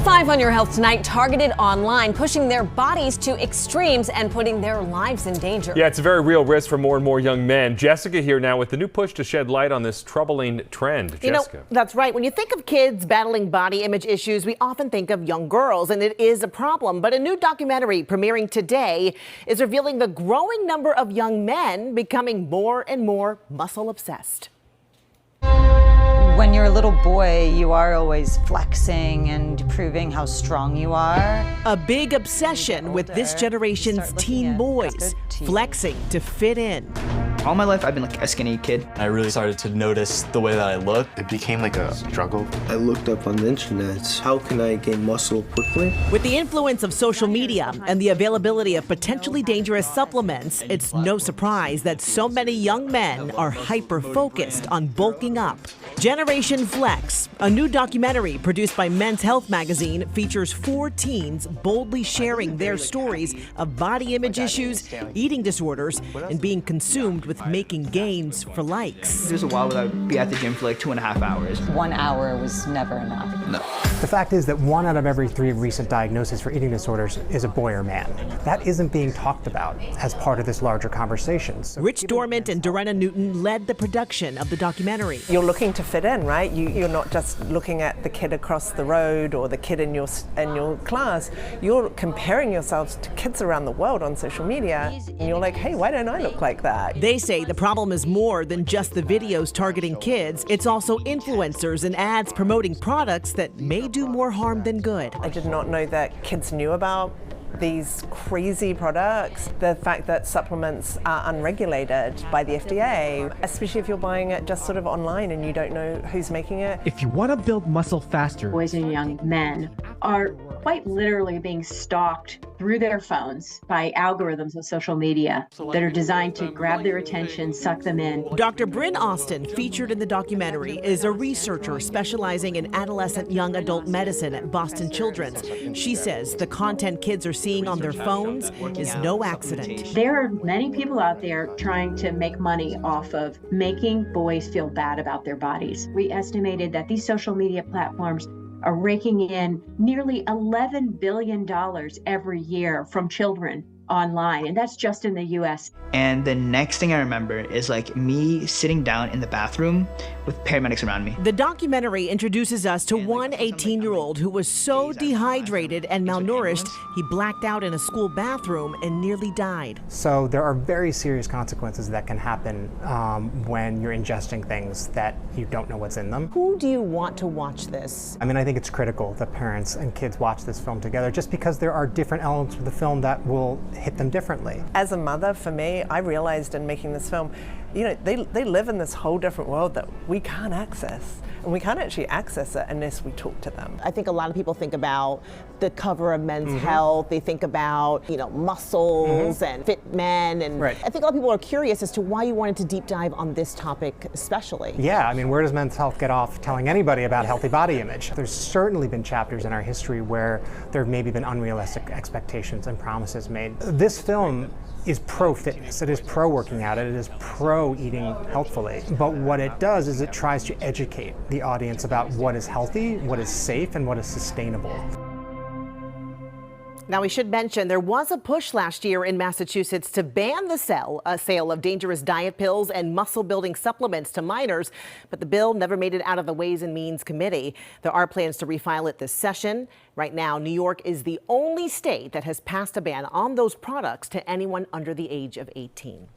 5 on your health tonight, targeted online, pushing their bodies to extremes and putting their lives in danger. Yeah, it's a very real risk for more and more young men. Jessica here now with the new push to shed light on this troubling trend. Jessica. That's right. When you think of kids battling body image issues, we often think of young girls, and it is a problem. But a new documentary premiering today is revealing the growing number of young men becoming more and more muscle obsessed. When you're a little boy, you are always flexing and proving how strong you are. A big obsession with this generation's teen boys, flexing to fit in. All my life, I've been like a skinny kid. I really started to notice the way that I look. It became like a struggle. I looked up on the internet, how can I gain muscle quickly? With the influence of social media and the availability of potentially dangerous supplements, it's no surprise that so many young men are hyper-focused on bulking up. Generation Flex, a new documentary produced by Men's Health magazine, features 4 teens boldly sharing their stories of body image issues, eating disorders, and being consumed with making gains for likes. There's a while that I'd be at the gym for like 2.5 hours. 1 hour was never enough. No. The fact is that 1 out of every 3 recent diagnoses for eating disorders is a boy or man. That isn't being talked about as part of this larger conversation. So Rich Dorment and Dorena Newton led the production of the documentary. You're looking to fit in, right? You're not just looking at the kid across the road or the kid in your class. You're comparing yourselves to kids around the world on social media, and you're like, hey, why don't I look like that? They say the problem is more than just the videos targeting kids. It's also influencers and ads promoting products that may do more harm than good. I did not know that kids knew about these crazy products. The fact that supplements are unregulated by the FDA, especially if you're buying it just sort of online and you don't know who's making it. If you want to build muscle faster, boys and young men are quite literally being stalked through their phones by algorithms of social media that are designed to grab their attention, suck them in. Dr. Bryn Austin, featured in the documentary, is a researcher specializing in adolescent young adult medicine at Boston Children's. She says the content kids are seeing on their phones is no accident. There are many people out there trying to make money off of making boys feel bad about their bodies. We estimated that these social media platforms are raking in nearly $11 billion every year from children online, and that's just in the US. And the next thing I remember is like me sitting down in the bathroom with paramedics around me. The documentary introduces us to one 18-year-old who was so dehydrated and malnourished, he blacked out in a school bathroom and nearly died. So there are very serious consequences that can happen when you're ingesting things that you don't know what's in them. Who do you want to watch this? I mean, I think it's critical that parents and kids watch this film together, just because there are different elements of the film that will hit them differently. As a mother, for me, I realized in making this film, you know, they live in this whole different world that we can't access. And we can't actually access it unless we talk to them. I think a lot of people think about the cover of Men's Health. They think about, you know, muscles and fit men. And I think a lot of people are curious as to why you wanted to deep dive on this topic especially. Yeah, I mean, where does Men's Health get off telling anybody about healthy body image? There's certainly been chapters in our history where there have maybe been unrealistic expectations and promises made. This film is pro-fitness, it is pro-working out, it is pro-eating healthfully. But what it does is it tries to educate the audience about what is healthy, what is safe, and what is sustainable. Now, we should mention there was a push last year in Massachusetts to ban the sale of dangerous diet pills and muscle-building supplements to minors, but the bill never made it out of the Ways and Means Committee. There are plans to refile it this session. Right now, New York is the only state that has passed a ban on those products to anyone under the age of 18.